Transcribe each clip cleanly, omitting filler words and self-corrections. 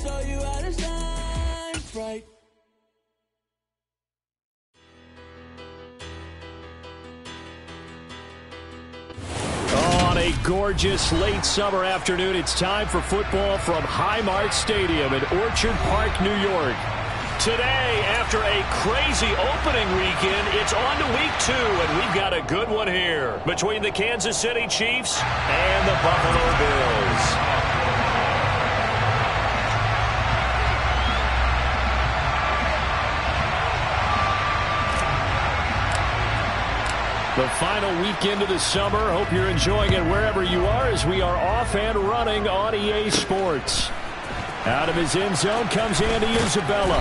show you how to shine bright. On a gorgeous late summer afternoon, it's time for football from Highmark Stadium in Orchard Park, New York. Today, after a crazy opening weekend, it's on to week 2, and we've got a good one here between the Kansas City Chiefs and the Buffalo Bills. The final weekend of the summer. Hope you're enjoying it wherever you are as we are off and running on EA Sports. Out of his end zone comes Andy Isabella.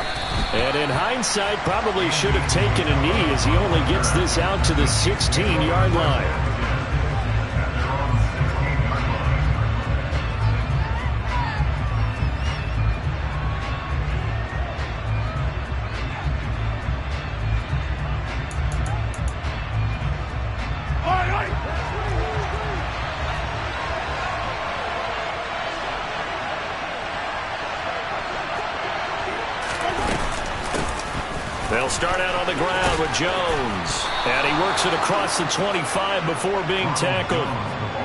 And in hindsight, probably should have taken a knee as he only gets this out to the 16-yard line. They'll start out on the ground with Jones. And he works it across the 25 before being tackled.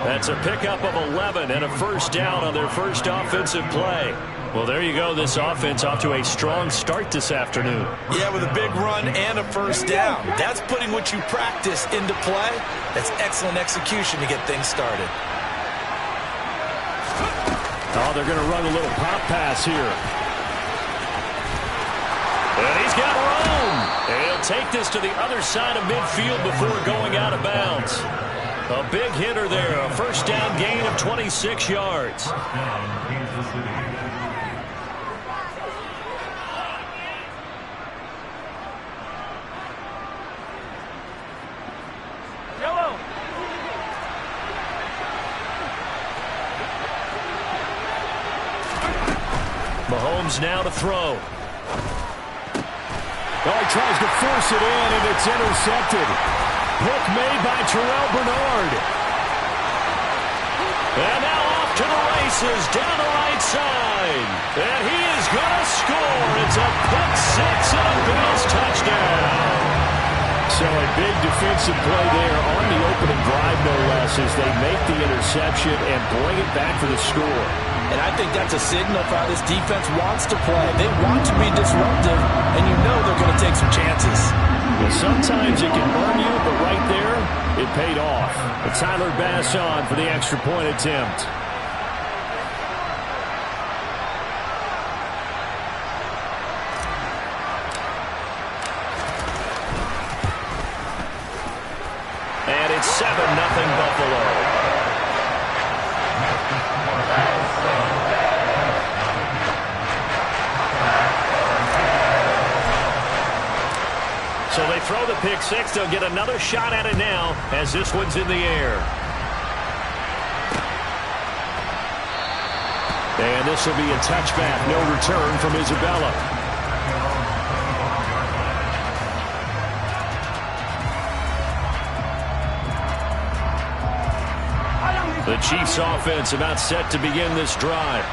That's a pickup of 11 and a first down on their first offensive play. Well, there you go. This offense off to a strong start this afternoon. Yeah, with a big run and a first down. That's putting what you practice into play. That's excellent execution to get things started. Oh, they're going to run a little pop pass here. And he's got room. And he'll take this to the other side of midfield before going out of bounds. A big hitter there. A first down gain of 26 yards. Mahomes now to throw. Oh, he tries to force it in, and it's intercepted. Hook made by Terrell Bernard. And now off to the races, down the right side. And he is going to score. It's a pick six and a Bills touchdown. So a big defensive play there on the opening drive, no less, as they make the interception and bring it back for the score. And I think that's a signal for how this defense wants to play. They want to be disruptive, and you know they're going to take some chances. Well, sometimes it can burn you, but right there, it paid off. But Tyler Bass on for the extra point attempt. And it's 7-0 Buffalo. So they throw the pick six. They'll get another shot at it now as this one's in the air. And this will be a touchback. No return from Isabella. The Chiefs offense about set to begin this drive.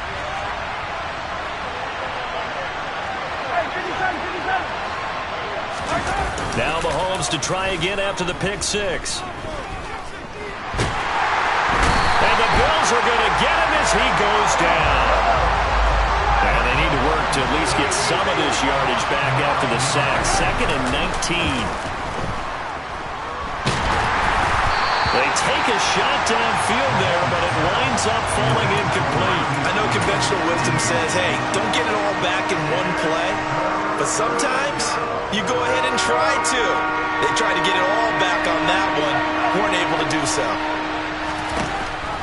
Now Mahomes to try again after the pick six. And the Bills are going to get him as he goes down. And they need to work to at least get some of this yardage back after the sack. 2nd and 19. They take a shot downfield there, but it winds up falling incomplete. I know conventional wisdom says, hey, don't get it all back in one play. But sometimes you go ahead and try to. They tried to get it all back on that one. Weren't able to do so.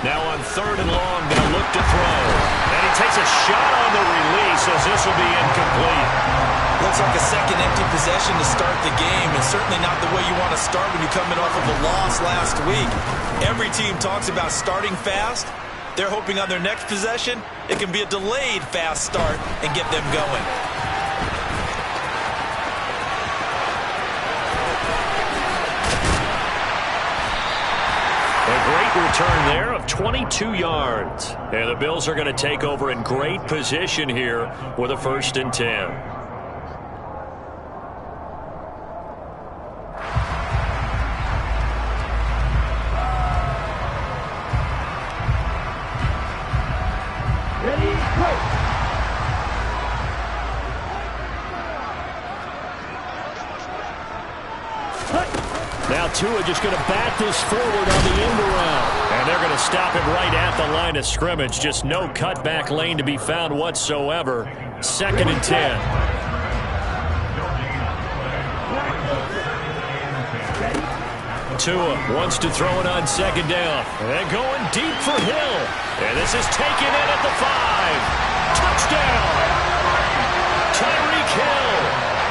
Now on 3rd and long, they'll look to throw. And he takes a shot on the release as this will be incomplete. Looks like a second empty possession to start the game, and certainly not the way you want to start when you're coming off of a loss last week. Every team talks about starting fast. They're hoping on their next possession, it can be a delayed fast start and get them going. They Great return there of 22 yards. And the Bills are going to take over in great position here with a 1st and 10. Now Tua just going to bat this forward on the end around. And they're going to stop him right at the line of scrimmage. Just no cutback lane to be found whatsoever. 2nd and 10. Tua wants to throw it on 2nd down. And going deep for Hill. And this is taken in at the 5. Touchdown! Tyreek Hill.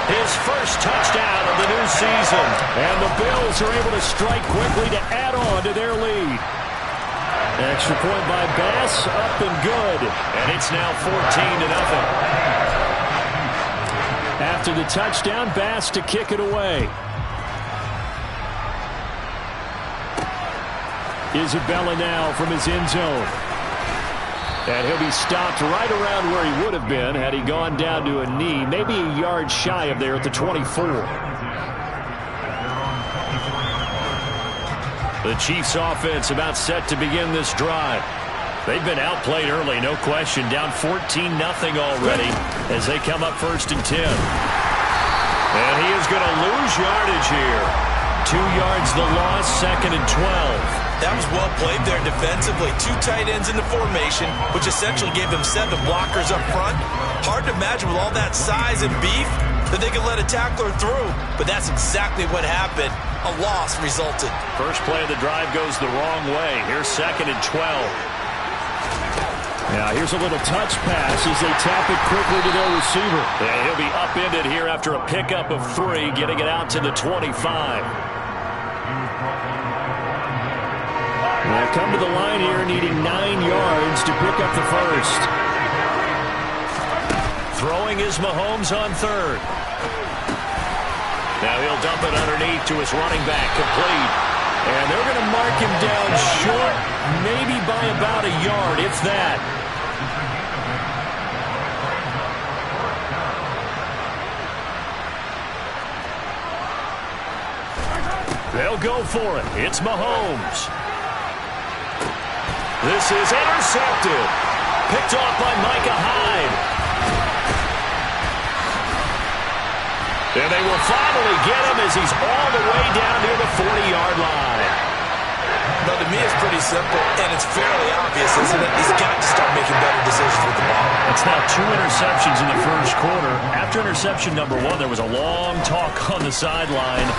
His first touchdown of the new season. And the Bills are able to strike quickly to add on to their lead. Extra point by Bass, up and good. And it's now 14-0. After the touchdown, Bass to kick it away. Isabella now from his end zone. And he'll be stopped right around where he would have been had he gone down to a knee, maybe a yard shy of there at the 24. The Chiefs offense about set to begin this drive. They've been outplayed early, no question, down 14-0 already as they come up 1st and 10. And he is going to lose yardage here. 2 yards the loss, 2nd and 12. That was well played there defensively. 2 tight ends in the formation, which essentially gave them 7 blockers up front. Hard to imagine with all that size and beef that they could let a tackler through. But that's exactly what happened. A loss resulted. First play of the drive goes the wrong way. Here's 2nd and 12. Now here's a little touch pass as they tap it quickly to their receiver. And he'll be upended here after a pickup of 3, getting it out to the 25. They'll come to the line here needing 9 yards to pick up the first. Throwing is Mahomes on 3rd. Now he'll dump it underneath to his running back, complete. And they're going to mark him down short, maybe by about a yard, if that. They'll go for it. It's Mahomes. This is intercepted. Picked off by Micah Hyde. And they will finally get him as he's all the way down near the 40-yard line. But to me, it's pretty simple, and it's fairly obvious, isn't it? He's got to start making better decisions with the ball. It's now 2 interceptions in the first quarter. After interception number 1, there was a long talk on the sideline.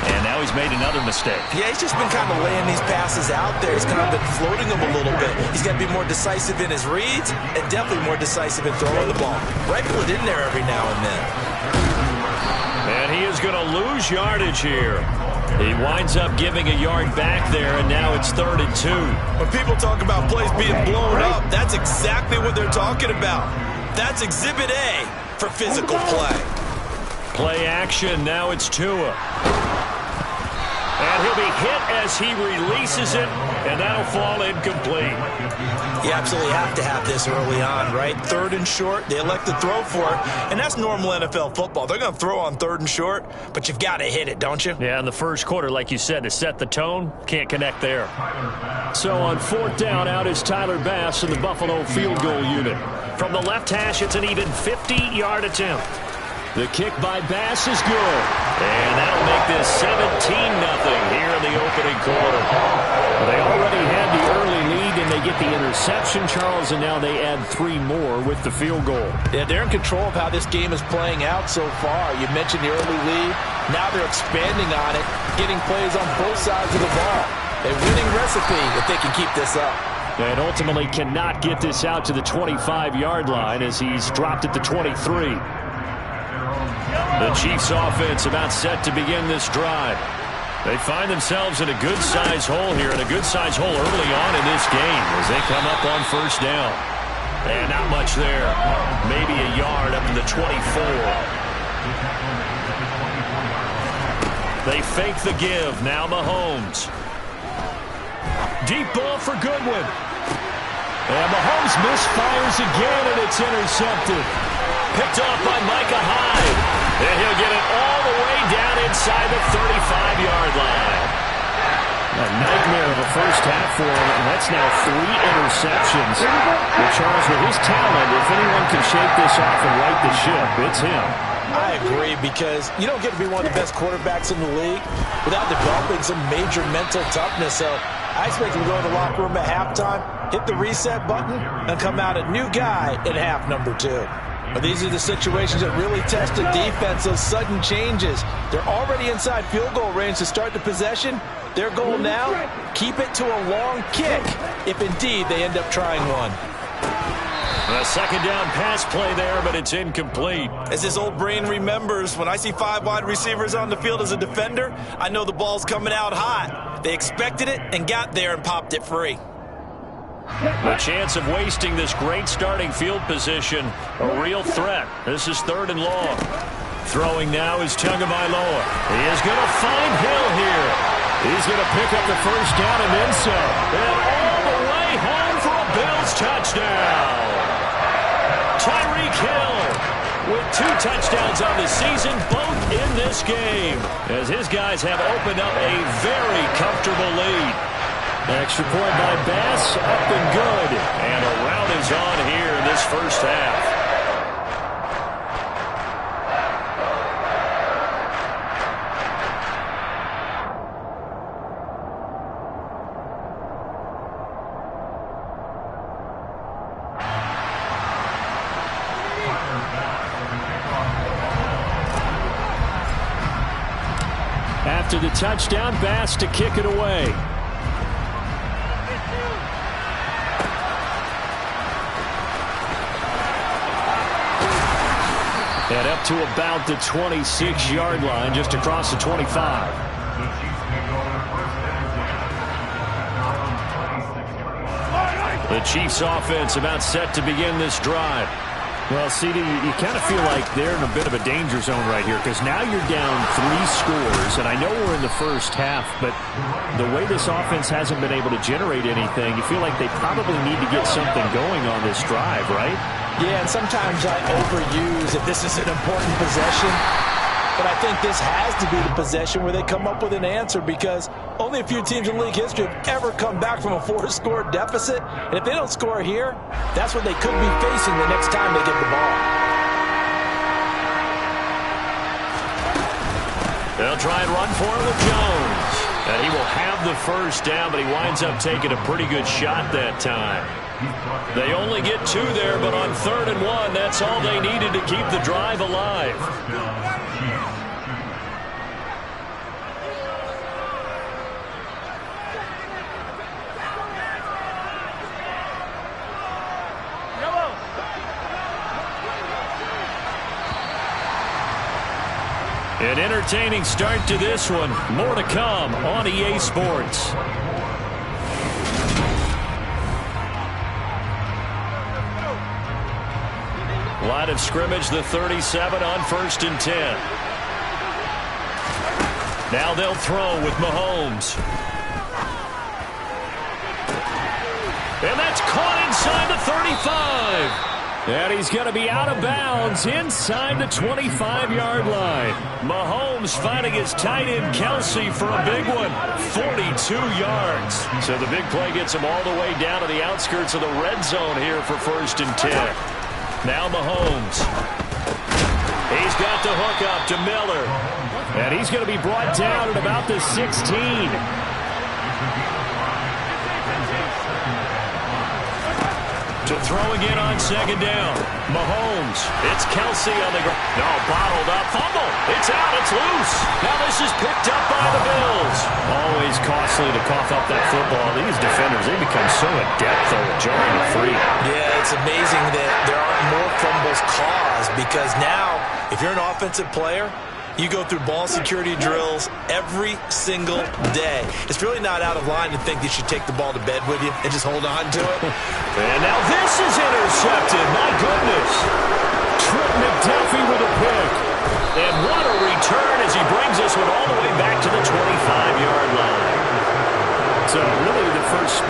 And now he's made another mistake. Yeah, he's just been kind of laying these passes out there. He's kind of been floating them a little bit. He's got to be more decisive in his reads and definitely more decisive in throwing the ball. Rifle it in there every now and then. And he is going to lose yardage here. He winds up giving a yard back there, and now it's 3rd and 2. When people talk about plays being blown up, that's exactly what they're talking about. That's Exhibit A for physical play. Play action, now it's Tua. And he'll be hit as he releases it, and that'll fall incomplete. You absolutely have to have this early on, right? 3rd and short, they elect to throw for it, and that's normal NFL football. They're going to throw on 3rd and short, but you've got to hit it, don't you? Yeah, in the first quarter, like you said, to set the tone, can't connect there. So on 4th down, out is Tyler Bass in the Buffalo field goal unit. From the left hash, it's an even 50-yard attempt. The kick by Bass is good. And that'll make this 17-0 here in the opening quarter. They already had the early lead, and they get the interception, Charles, and now they add 3 more with the field goal. Yeah, they're in control of how this game is playing out so far. You mentioned the early lead. Now they're expanding on it, getting plays on both sides of the ball. A winning recipe if they can keep this up. And ultimately cannot get this out to the 25-yard line as he's dropped at the 23. The Chiefs offense about set to begin this drive. They find themselves in a good-sized hole here, and a good-sized hole early on in this game as they come up on 1st down. And not much there. Maybe a yard up to the 24. They fake the give. Now Mahomes. Deep ball for Goodwin. And Mahomes misfires again, and it's intercepted. Picked off by Micah Hyde. And he'll get it all the way down inside the 35-yard line. A nightmare of a first half for him, and that's now 3 interceptions. Well, Charles, with his talent, if anyone can shake this off and right the ship, it's him. I agree, because you don't get to be one of the best quarterbacks in the league without developing some major mental toughness. So I expect him to go in the locker room at halftime, hit the reset button, and come out a new guy in half number 2. But these are the situations that really test the defense, those sudden changes. They're already inside field goal range to start the possession. Their goal now, keep it to a long kick, if indeed they end up trying one. A second down pass play there, but it's incomplete. As his old brain remembers, when I see 5 wide receivers on the field as a defender, I know the ball's coming out hot. They expected it and got there and popped it free. The chance of wasting this great starting field position, a real threat. This is 3rd and long. Throwing now is Tagovailoa. He is going to find Hill here. He's going to pick up the first down and then some. And all the way home for a Bills touchdown. Tyreek Hill with 2 touchdowns on the season, both in this game, as his guys have opened up a very comfortable lead. Extra point by Bass, up and good. And a rout is on here in this first half. After the touchdown, Bass to kick it away. And up to about the 26-yard line, just across the 25. The Chiefs offense about set to begin this drive. Well, CD, you kind of feel like they're in a bit of a danger zone right here, because now you're down 3 scores, and I know we're in the first half, but the way this offense hasn't been able to generate anything, you feel like they probably need to get something going on this drive, right? Yeah, and sometimes I overuse if this is an important possession. But I think this has to be the possession where they come up with an answer, because only a few teams in league history have ever come back from a 4-score deficit. And if they don't score here, that's what they could be facing the next time they get the ball. They'll try and run for it with Jones. And he will have the first down, but he winds up taking a pretty good shot that time. They only get 2 there, but on 3rd and 1, that's all they needed to keep the drive alive. An entertaining start to this one. More to come on EA Sports. Line of scrimmage, the 37 on 1st and 10. Now they'll throw with Mahomes. And that's caught inside the 35. And he's going to be out of bounds inside the 25-yard line. Mahomes finding his tight end Kelsey for a big one. 42 yards. So the big play gets him all the way down to the outskirts of the red zone here for 1st and 10. Now Mahomes. He's got the hook up to Miller. And he's going to be brought down at about the 16. To throw again on 2nd down. Mahomes. It's Kelsey on the ground. No, bottled up. Fumble. It's out. It's loose. Now this is picked up by the Bills. Always costly to cough up that football. These defenders, they become so adept, though, at jarring it free. Yeah, it's amazing that there aren't more fumbles caused, because now, if you're an offensive player, you go through ball security drills every single day. It's really not out of line to think you should take the ball to bed with you and just hold on to it. And now this is intercepted. My goodness. Trip McDuffie with a pick. And what a return as he brings this one all the way back to the 25-yard line. So really the first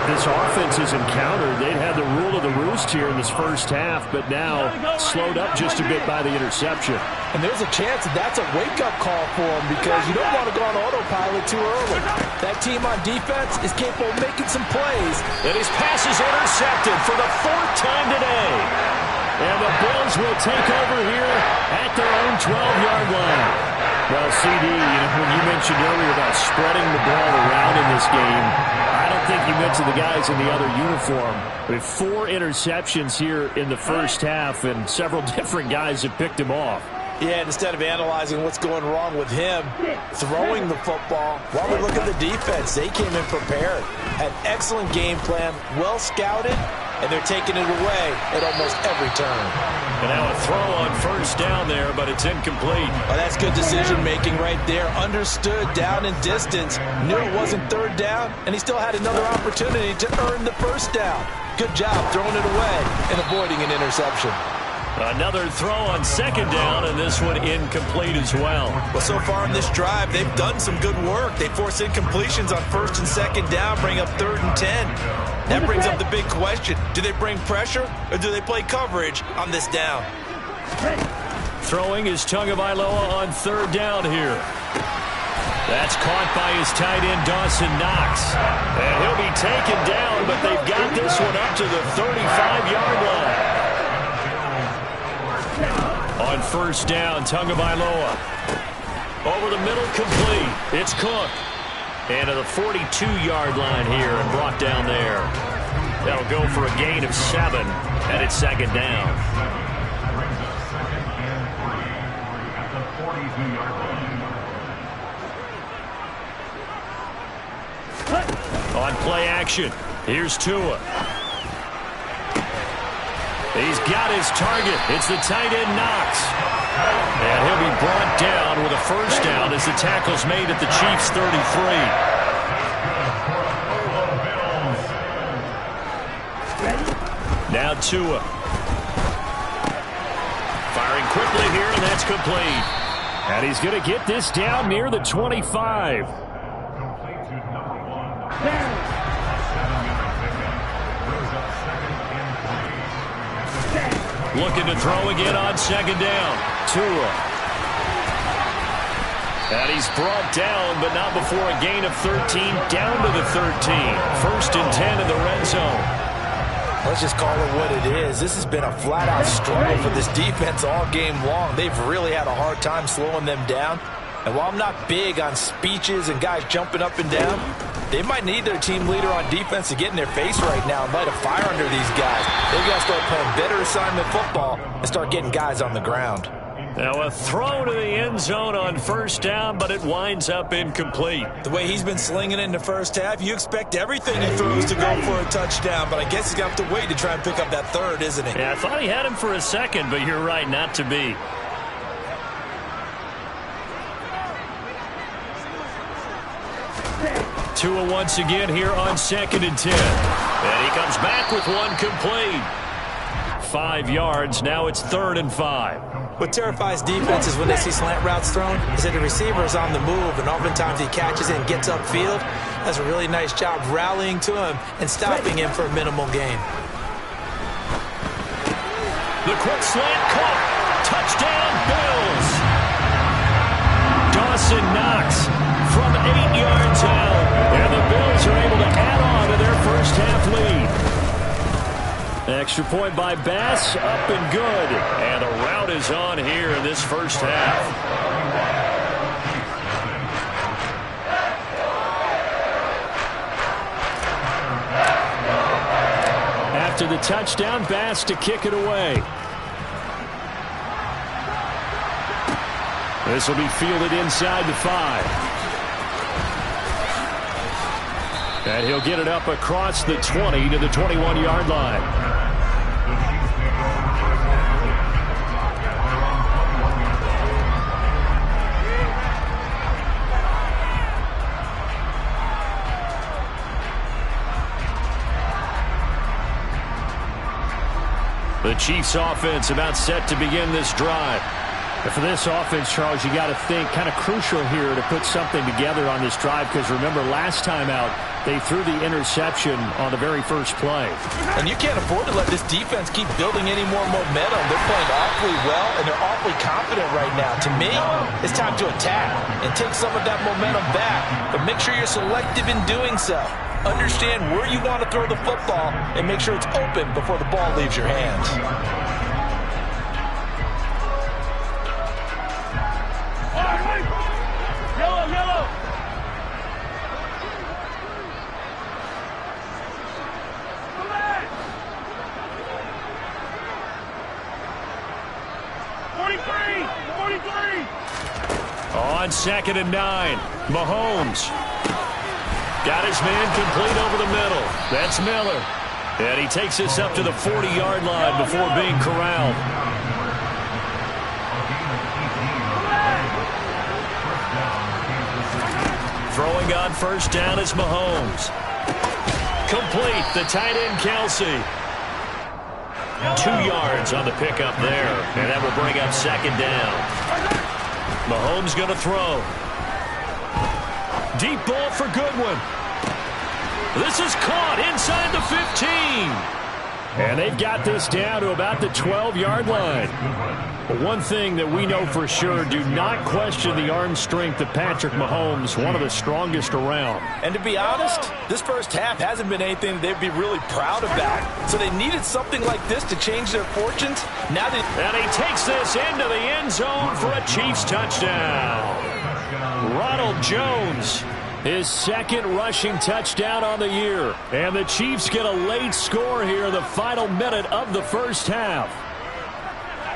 this offense has encountered. They'd had the rule of the roost here in this first half, but now slowed up just a bit by the interception. And there's a chance that that's a wake-up call for them because you don't want to go on autopilot too early. That team on defense is capable of making some plays. And his pass is intercepted for the 4th time today. And the Bills will take over here at their own 12-yard line. Well, CD, when you mentioned earlier about spreading the ball around in this game, I don't think you mentioned the guys in the other uniform. We have 4 interceptions here in the first half, and several different guys have picked him off. Yeah, instead of analyzing what's going wrong with him, throwing the football, while we look at the defense, they came in prepared. Had excellent game plan, well scouted, and they're taking it away at almost every turn. And now a throw on first down there, but it's incomplete. Well, that's good decision-making right there. Understood down and distance, knew it wasn't third down, and he still had another opportunity to earn the first down. Good job throwing it away and avoiding an interception. Another throw on second down, and this one incomplete as well. Well, so far in this drive, they've done some good work. They force incompletions on first and second down, bring up 3rd and 10. That brings up the big question. Do they bring pressure, or do they play coverage on this down? Throwing is Tagovailoa on 3rd down here. That's caught by his tight end, Dawson Knox. And he'll be taken down, but they've got this one up to the 35-yard line. On first down, Tagovailoa. Over the middle, complete. It's Cook. And to the 42-yard line here and brought down there. That'll go for a gain of 7, and it's second down. On play action, here's Tua. He's got his target. It's the tight end, Knox. And he'll be brought down with a first down as the tackle's made at the Chiefs' 33. Now Tua. Firing quickly here, and that's complete. And he's going to get this down near the 25. Looking to throw again on second down. Tua. And he's brought down, but not before a gain of 13, down to the 13. 1st and 10 in the red zone. Let's just call it what it is. This has been a flat-out struggle for this defense all game long. They've really had a hard time slowing them down. And while I'm not big on speeches and guys jumping up and down, they might need their team leader on defense to get in their face right now and light a fire under these guys. They've got to start playing better assignment football and start getting guys on the ground. Now a throw to the end zone on first down, but it winds up incomplete. The way he's been slinging it in the first half, you expect everything he throws to go for a touchdown, but I guess he's going to have to wait to try and pick up that third, isn't he? Yeah, I thought he had him for a second, but you're right, not to be. Tua once again here on 2nd and 10. And he comes back with one complete. 5 yards. Now it's 3rd and 5. What terrifies defenses when they see slant routes thrown is that the receiver is on the move, and oftentimes he catches it and gets upfield. Does a really nice job rallying to him and stopping him for a minimal gain. The quick slant caught. Touchdown, Bills. Dawson Knox from 8 yards out. And the Bills are able to add on to their first half lead. Extra point by Bass, up and good. And the rout is on here in this first half. After the touchdown, Bass to kick it away. This will be fielded inside the 5. And he'll get it up across the 20 to the 21-yard line. The Chiefs offense about set to begin this drive. For this offense, Charles, you got to think kind of crucial here to put something together on this drive, because remember last time out they threw the interception on the very first play. And you can't afford to let this defense keep building any more momentum. They're playing awfully well, and they're awfully confident right now. To me, it's time to attack and take some of that momentum back, but make sure you're selective in doing so. Understand where you want to throw the football and make sure it's open before the ball leaves your hands. Yellow. 43. On 2nd and 9, Mahomes. Got his man complete over the middle. That's Miller. And he takes this up to the 40-yard line before being corralled. Throwing on first down is Mahomes. Complete, the tight end Kelsey. 2 yards on the pickup there, and that will bring up 2nd down. Mahomes going to throw. Deep ball for Goodwin. This is caught inside the 15. And they've got this down to about the 12-yard line. But one thing that we know for sure, do not question the arm strength of Patrick Mahomes, one of the strongest around. And to be honest, this first half hasn't been anything they'd be really proud about. So they needed something like this to change their fortunes. Now they... And he takes this into the end zone for a Chiefs touchdown. Ronald Jones, his 2nd rushing touchdown on the year. And the Chiefs get a late score here in the final minute of the first half.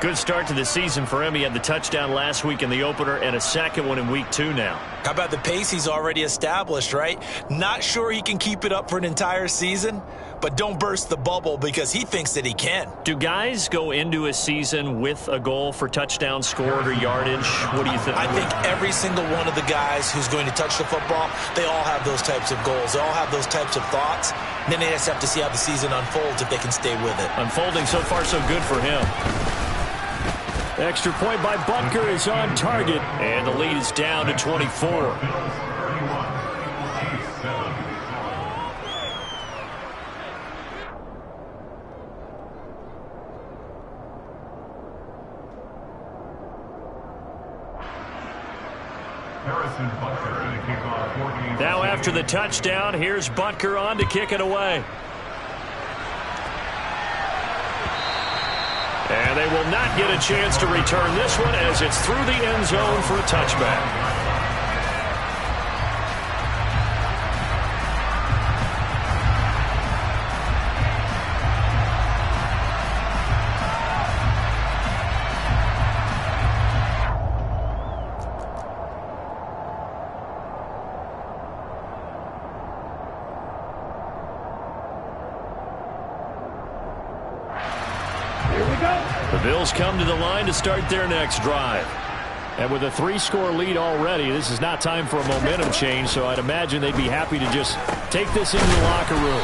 Good start to the season for him. He had the touchdown last week in the opener and a 2nd one in week 2 now. How about the pace he's already established, right? Not sure he can keep it up for an entire season, but don't burst the bubble because he thinks that he can. Do guys go into a season with a goal for touchdown scored or yardage? What do you think? I think every single one of the guys who's going to touch the football, they all have those types of goals. They all have those types of thoughts. And then they just have to see how the season unfolds if they can stay with it. Unfolding so far so good for him. Extra point by Butker is on target, and the lead is down to 24. Now after the touchdown, here's Butker on to kick it away. And they will not get a chance to return this one as it's through the end zone for a touchback. The Bills come to the line to start their next drive. And with a 3-score lead already, this is not time for a momentum change, so I'd imagine they'd be happy to just take this into the locker room.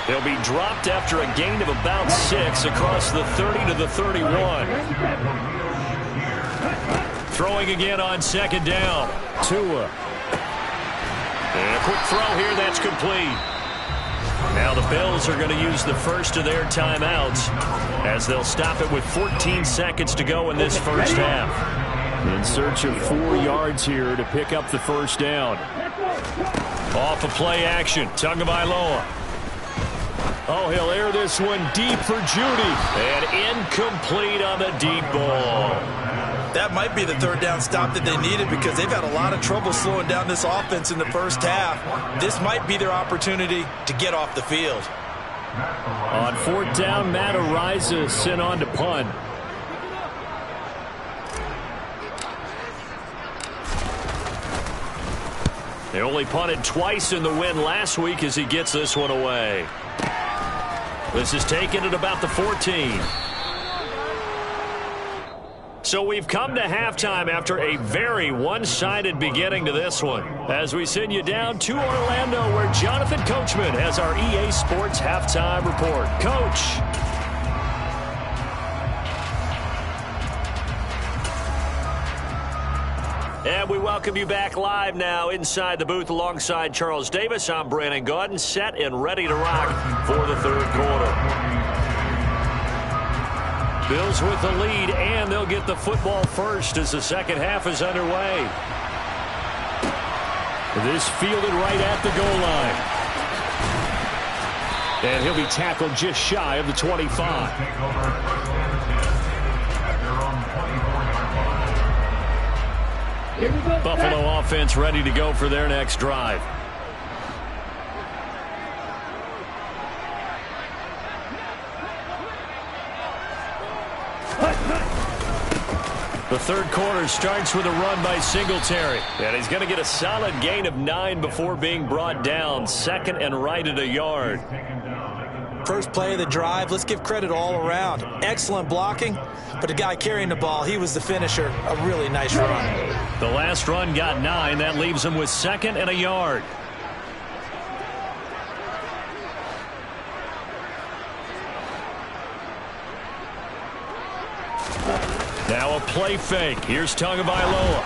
They'll be dropped after a gain of about 6 across the 30 to the 31. Throwing again on 2nd down. Tua. And a quick throw here, that's complete. Now the Bills are going to use the first of their timeouts as they'll stop it with 14 seconds to go in this first half. In search of 4 yards here to pick up the first down. Off of play action, Tagovailoa. Oh, he'll air this one deep for Judy. And incomplete on the deep ball. That might be the 3rd down stop that they needed because they've had a lot of trouble slowing down this offense in the first half. This might be their opportunity to get off the field. On 4th down, Matt Araiza sent on to punt. They only punted twice in the win last week as he gets this one away. This is taken at about the 14. So we've come to halftime after a very one-sided beginning to this one. As we send you down to Orlando, where Jonathan Coachman has our EA Sports Halftime Report. Coach. And we welcome you back live now inside the booth alongside Charles Davis. I'm Brandon Gaudin, set and ready to rock for the third quarter. Bills with the lead, and they'll get the football first as the second half is underway. This fielded right at the goal line. And he'll be tackled just shy of the 25. Buffalo offense ready to go for their next drive. The third quarter starts with a run by Singletary. And he's going to get a solid gain of 9 before being brought down. Second and right at a yard. First play of the drive, let's give credit all around. Excellent blocking, but the guy carrying the ball, he was the finisher. A really nice run. The last run got 9. That leaves him with second and a yard. Now a play fake. Here's Tagovailoa.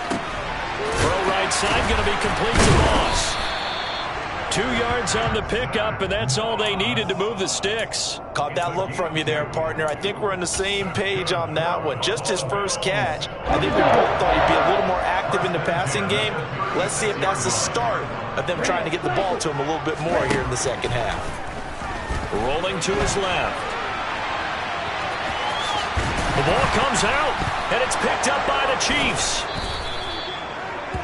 Throw right side, going to be complete to Moss. 2 yards on the pickup, and that's all they needed to move the sticks. Caught that look from you there, partner. I think we're on the same page on that one. Just his first catch. I think we both thought he'd be a little more active in the passing game. Let's see if that's the start of them trying to get the ball to him a little bit more here in the second half. Rolling to his left. The ball comes out, and it's picked up by the Chiefs.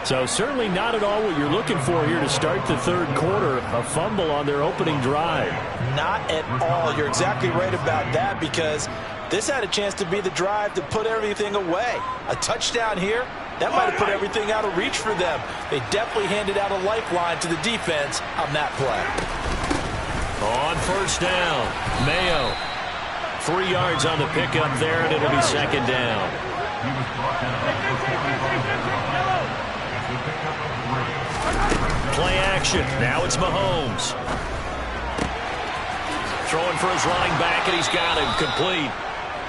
So certainly not at all what you're looking for here to start the third quarter. A fumble on their opening drive. Not at all. You're exactly right about that, because this had a chance to be the drive to put everything away. A touchdown here, that might have put everything out of reach for them. They definitely handed out a lifeline to the defense on that play. On first down, Mayo. 3 yards on the pickup there, and it'll be second down. Play action. Now it's Mahomes. Throwing for his running back, and he's got him complete.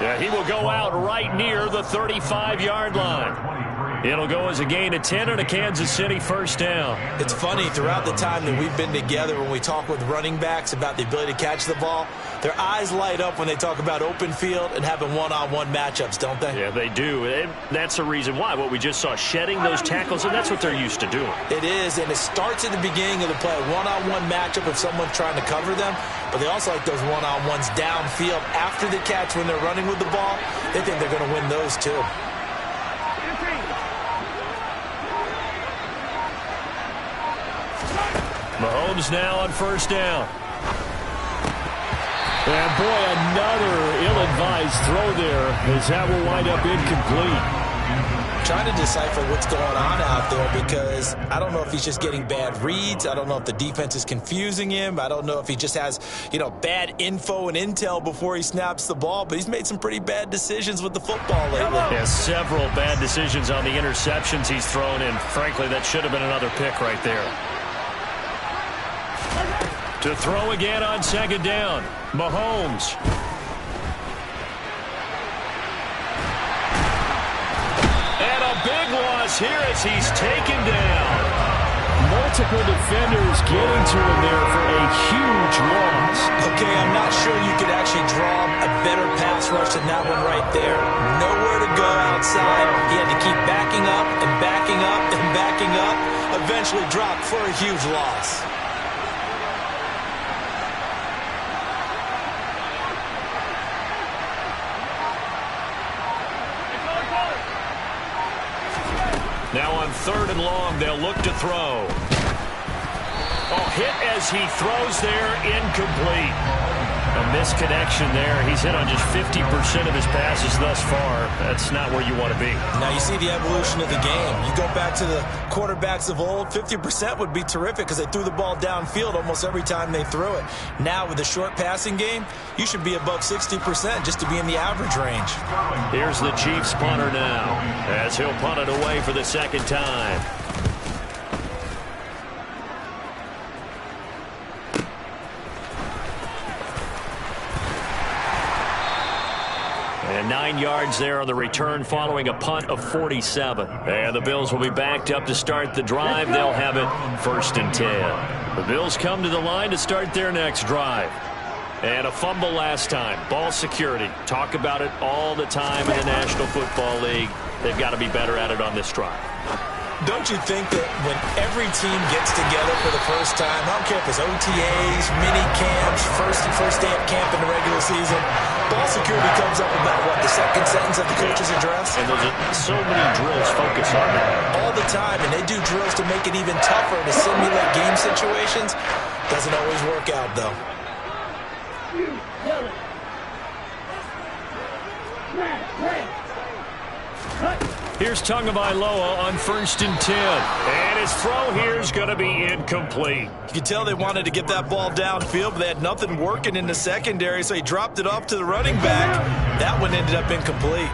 Yeah, he will go out right near the 35-yard line. It'll go as a gain of 10 and a Kansas City first down. It's funny, throughout the time that we've been together, when we talk with running backs about the ability to catch the ball, their eyes light up when they talk about open field and having one-on-one matchups, don't they? Yeah, they do. And that's the reason why. What we just saw, shedding those tackles, and that's what they're used to doing. It is, and it starts at the beginning of the play. One-on-one matchup if someone's trying to cover them, but they also like those one-on-ones downfield after the catch when they're running with the ball. They think they're going to win those too. Mahomes now on first down. And boy, another ill-advised throw there, as that will wind up incomplete. Trying to decipher what's going on out there, because I don't know if he's just getting bad reads. I don't know if the defense is confusing him. I don't know if he just has, bad info and intel before he snaps the ball, but he's made some pretty bad decisions with the football lately. Yeah, several bad decisions on the interceptions he's thrown, and frankly, that should have been another pick right there. To throw again on second down, Mahomes. And a big loss here as he's taken down. Multiple defenders getting to him there for a huge loss. Okay, I'm not sure you could actually draw a better pass rush than that one right there. Nowhere to go outside. He had to keep backing up and backing up and backing up. Eventually dropped for a huge loss. Now on third and long, they'll look to throw. Oh, hit as he throws there, incomplete. A misconnection there. He's hit on just 50% of his passes thus far. That's not where you want to be. Now you see the evolution of the game. You go back to the quarterbacks of old, 50% would be terrific because they threw the ball downfield almost every time they threw it. Now with the short passing game, you should be above 60% just to be in the average range. Here's the Chiefs punter now, as he'll punt it away for the second time. And And 9 yards there on the return following a punt of 47. And the Bills will be backed up to start the drive. They'll have it 1st and 10. The Bills come to the line to start their next drive. And a fumble last time. Ball security. Talk about it all the time in the National Football League. They've got to be better at it on this drive. Don't you think that when every team gets together for the first time, I don't care if it's OTAs, mini camps, first day of camp in the regular season, ball security comes up about, what, the second sentence of the coach's address? And there's so many drills focus on that. All the time, and they do drills to make it even tougher to simulate game situations. Doesn't always work out, though. Here's Tagovailoa on 1st and 10. And his throw here is going to be incomplete. You can tell they wanted to get that ball downfield, but they had nothing working in the secondary, so he dropped it off to the running back. That one ended up incomplete.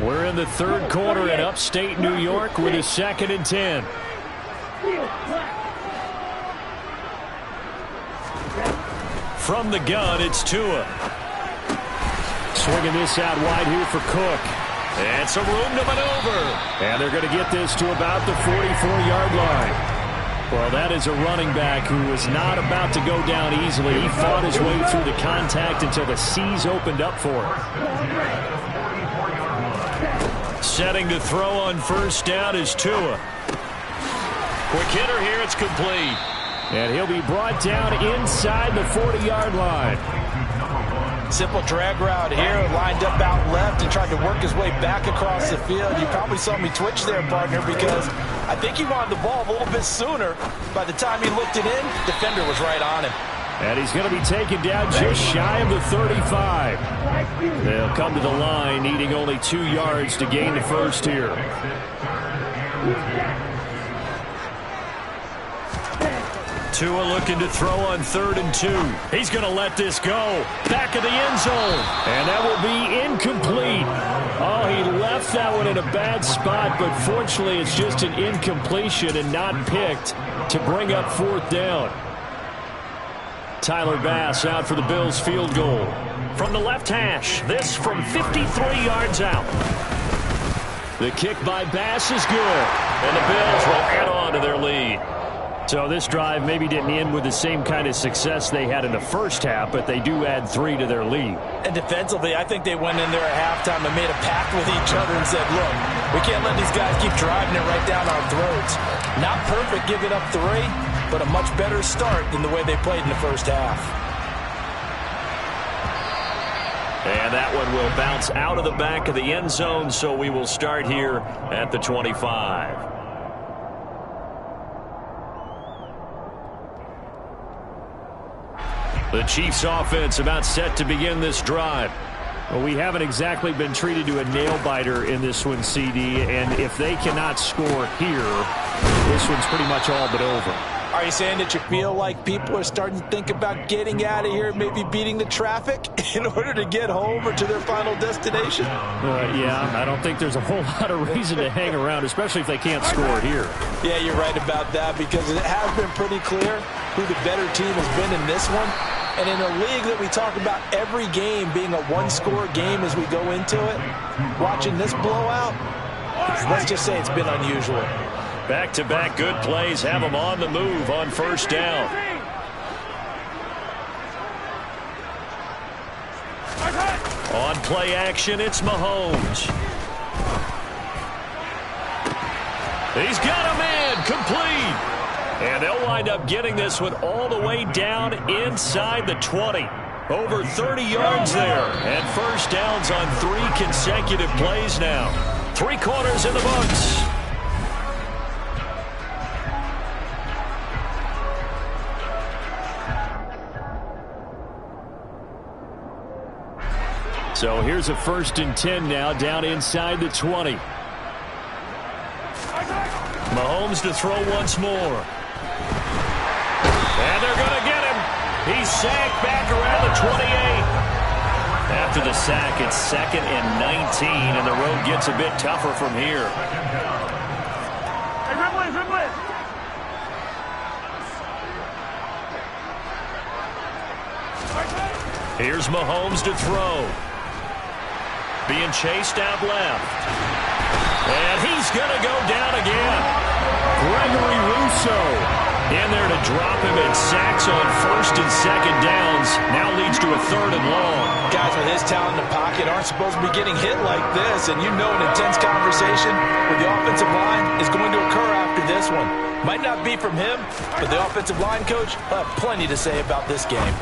We're in the 3rd quarter in upstate New York with a 2nd and 10. From the gun, it's Tua. Swinging this out wide here for Cook. And some room to maneuver. And they're going to get this to about the 44-yard line. Well, that is a running back who was not about to go down easily. He fought his way through the contact until the seas opened up for him. Setting to throw on 1st down is Tua. Quick hitter here, it's complete. And he'll be brought down inside the 40-yard line. Simple drag route here, lined up out left and tried to work his way back across the field. You probably saw me twitch there, partner, because I think he wanted the ball a little bit sooner. By the time he looked it in, defender was right on him. And he's going to be taken down just shy of the 35. They'll come to the line, needing only 2 yards to gain the first here. Tua looking to throw on 3rd and 2. He's going to let this go. Back of the end zone. And that will be incomplete. Oh, he left that one in a bad spot, but fortunately it's just an incompletion and not picked to bring up 4th down. Tyler Bass out for the Bills field goal. From the left hash, this from 53 yards out. The kick by Bass is good. And the Bills will add on to their lead. So this drive maybe didn't end with the same kind of success they had in the first half, but they do add 3 to their lead. And defensively, I think they went in there at halftime and made a pact with each other and said, look, we can't let these guys keep driving it right down our throats. Not perfect giving up 3, but a much better start than the way they played in the first half. And that one will bounce out of the back of the end zone, so we will start here at the 25. The Chiefs offense about set to begin this drive. Well, we haven't exactly been treated to a nail-biter in this one, CD, and if they cannot score here, this one's pretty much all but over. Are you saying that you feel like people are starting to think about getting out of here, maybe beating the traffic in order to get home or to their final destination? Yeah, I don't think there's a whole lot of reason to hang around, especially if they can't score here. Yeah, you're right about that, because it has been pretty clear who the better team has been in this one. And in a league that we talk about every game being a one-score game as we go into it, watching this blowout, let's just say it's been unusual. Back-to-back good plays have them on the move on 1st down. On play action, it's Mahomes. He's got a man complete. And they'll wind up getting this one all the way down inside the 20. Over 30 yards there. And 1st downs on 3 consecutive plays now. 3 quarters in the books. So here's a 1st and 10 now down inside the 20. Mahomes to throw once more. And they're going to get him. He's sacked back around the 28. After the sack, it's 2nd and 19, and the road gets a bit tougher from here. Here's Mahomes to throw. being chased out left. And he's going to go down again. Gregory Rousseau in there to drop him, and sacks on first and second downs. Now leads to a third and long. Guys with his talent in the pocket aren't supposed to be getting hit like this, and you know an intense conversation with the offensive line is going to occur after this one. Might not be from him, but the offensive line coach will have plenty to say about this game.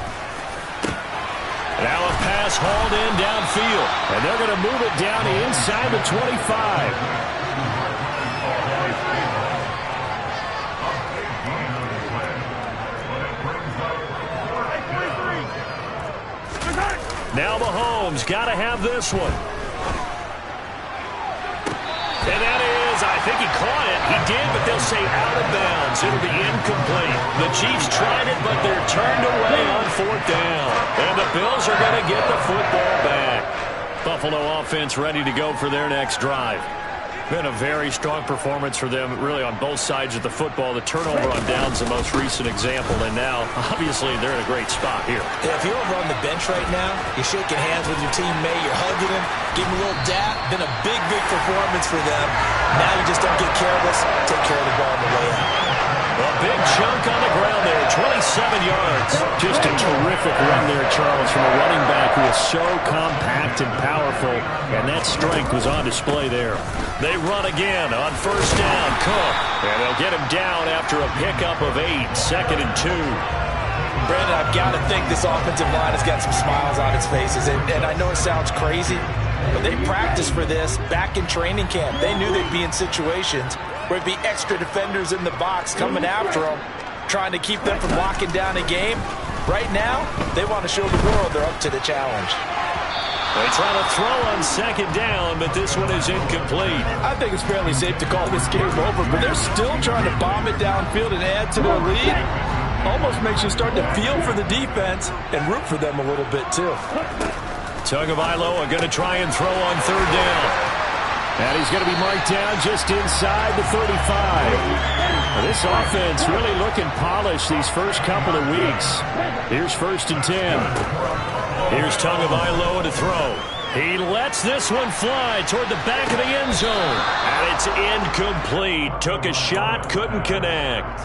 Now a pass hauled in downfield, and they're going to move it down inside the 25. Now Mahomes got to have this one. And that is, I think he caught it. He did, but they'll say out of bounds. It'll be incomplete. The Chiefs tried it, but they're turned away on fourth down. And the Bills are going to get the football back. Buffalo offense ready to go for their next drive. Been a very strong performance for them, really, on both sides of the football. The turnover on downs, the most recent example, and now, obviously, they're in a great spot here. Yeah, if you're over on the bench right now, you're shaking hands with your teammate, you're hugging him, giving him a little dap. Been a big, big performance for them. Now you just don't get careless. Take care of the ball on the way out. A big chunk on the ground there, 27 yards. Just a terrific run there, Charles, from a running back who is so compact and powerful, and that strength was on display there. They run again on first down. Cook, and they'll get him down after a pickup of 8, 2nd and 2. Brandon, I've got to think this offensive line has got some smiles on its faces, and I know it sounds crazy, but they practiced for this back in training camp. They knew they'd be in situations where it'd be extra defenders in the box coming after them, trying to keep them from locking down a game. Right now, they want to show the world they're up to the challenge. They try to throw on second down, but this one is incomplete. I think it's fairly safe to call this game over, but they're still trying to bomb it downfield and add to their lead. Almost makes you start to feel for the defense and root for them a little bit, too. Tagovailoa going to try and throw on third down. And he's going to be marked down just inside the 35. Now, this offense really looking polished these first couple of weeks. Here's 1st and 10. Here's Tagovailoa to throw. He lets this one fly toward the back of the end zone. And it's incomplete. Took a shot, couldn't connect.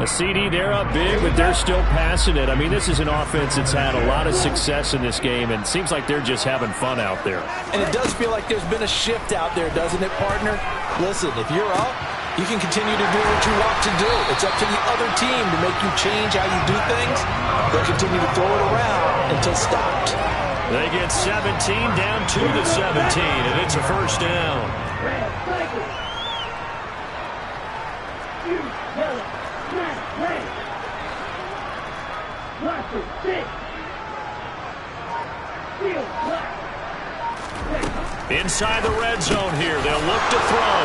A CD, they're up big, but they're still passing it. I mean, this is an offense that's had a lot of success in this game, and it seems like they're just having fun out there. And it does feel like there's been a shift out there, doesn't it, partner? Listen, if you're up, you can continue to do what you want to do. It's up to the other team to make you change how you do things. They'll continue to throw it around until stopped. They get 17 down to the 17, and it's a first down. Inside the red zone here, they'll look to throw.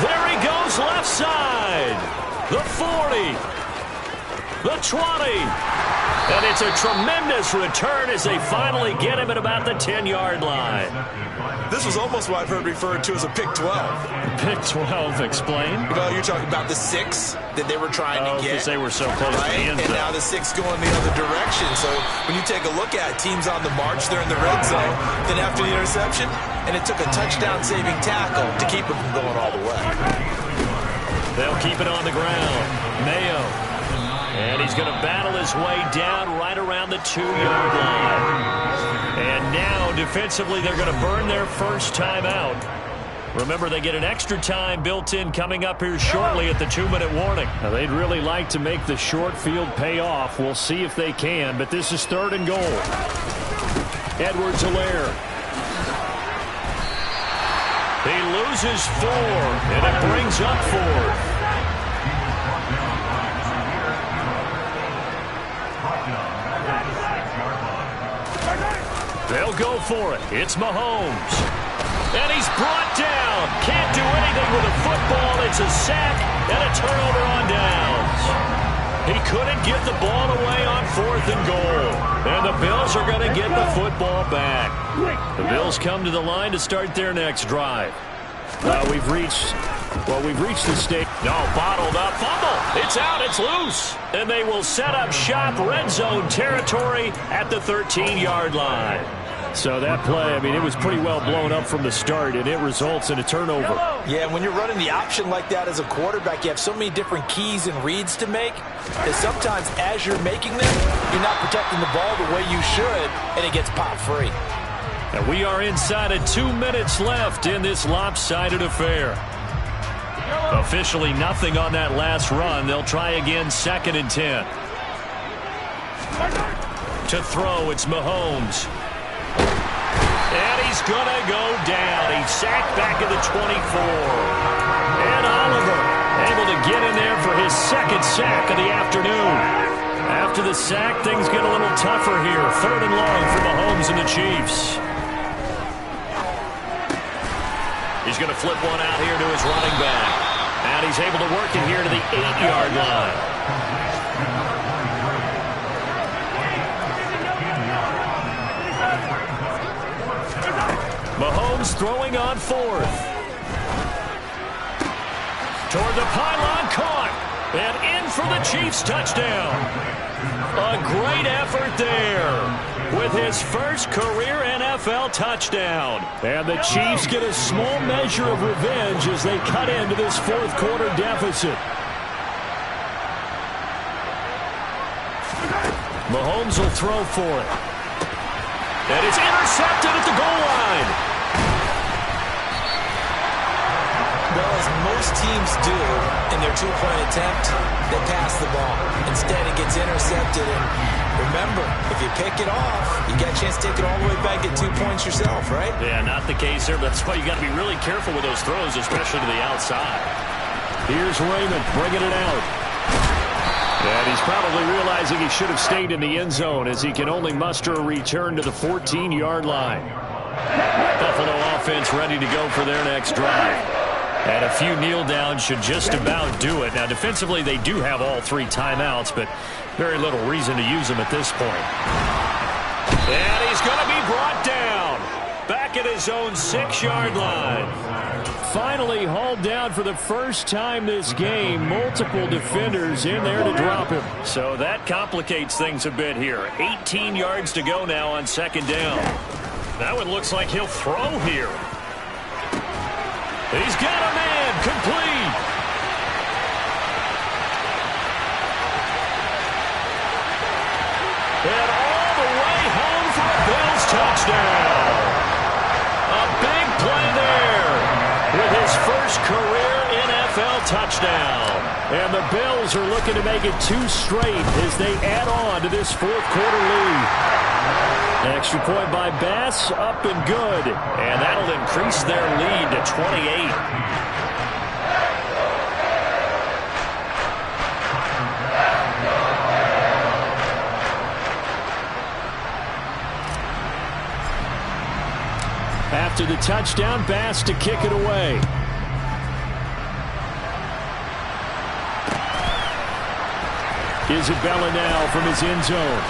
There he goes, left side. The 40. The 20. And it's a tremendous return as they finally get him at about the 10-yard line. This was almost what I've heard referred to as a pick 12. Pick 12, explain. You know, you're talking about the 6 that they were trying to get. Because they were so close to the end zone. And now the 6 going the other direction. So when you take a look at it, teams on the march, they're in the red zone. Then after the interception, and it took a touchdown-saving tackle to keep them from going all the way. They'll keep it on the ground. Mayo. And he's going to battle his way down right around the 2-yard line. And now, defensively, they're going to burn their first time out. Remember, they get an extra time built in coming up here shortly at the 2-minute warning. Now, they'd really like to make the short field pay off. We'll see if they can, but this is 3rd and goal. Edwards-Helaire. He loses 4, and it brings up 4. They'll go for it. It's Mahomes. And he's brought down. Can't do anything with a football. It's a sack and a turnover on downs. He couldn't get the ball away on 4th and goal. And the Bills are going to get the football back. The Bills come to the line to start their next drive. We've reached the stage. No, bottled up, fumble. It's out, it's loose. And they will set up shop, red zone territory at the 13-yard line. So that play, I mean, it was pretty well blown up from the start, and it results in a turnover. Yeah, when you're running the option like that as a quarterback, you have so many different keys and reads to make that sometimes as you're making them, you're not protecting the ball the way you should, and it gets pop free. And we are inside of 2 minutes left in this lopsided affair. Officially nothing on that last run. They'll try again, 2nd and 10. To throw, it's Mahomes. And he's going to go down. He's sacked back at the 24. And Oliver able to get in there for his 2nd sack of the afternoon. After the sack, things get a little tougher here. 3rd and long for Mahomes and the Chiefs. He's going to flip one out here to his running back. And he's able to work it here to the 8-yard line. Mahomes throwing on 4th. Toward the pylon, caught. And in for the Chiefs touchdown. A great effort there with his first career NFL touchdown. And the Chiefs get a small measure of revenge as they cut into this 4th quarter deficit. Mahomes will throw for it. And it's intercepted at the goal line. Well, as most teams do in their two-point attempt, they pass the ball. Instead, it gets intercepted. And remember, if you pick it off, you got a chance to take it all the way back, get 2 points yourself, right? Yeah, not the case there. That's why you got to be really careful with those throws, especially to the outside. Here's Raymond bringing it out. And he's probably realizing he should have stayed in the end zone as he can only muster a return to the 14-yard line. Buffalo offense ready to go for their next drive. And a few kneel downs should just about do it. Now, defensively, they do have all 3 timeouts, but very little reason to use them at this point. And he's going to be brought down. Back at his own 6-yard line. Finally hauled down for the first time this game. Multiple defenders in there to drop him. So that complicates things a bit here. 18 yards to go now on 2nd down. That one looks like he'll throw here. He's got a man, complete. And all the way home for a Bills touchdown. A big play there with his first career NFL touchdown. And the Bills are looking to make it 2 straight as they add on to this 4th quarter lead. Extra point by Bass, up and good. And that'll increase their lead to 28. After the touchdown, Bass to kick it away. Isabella now from his end zone.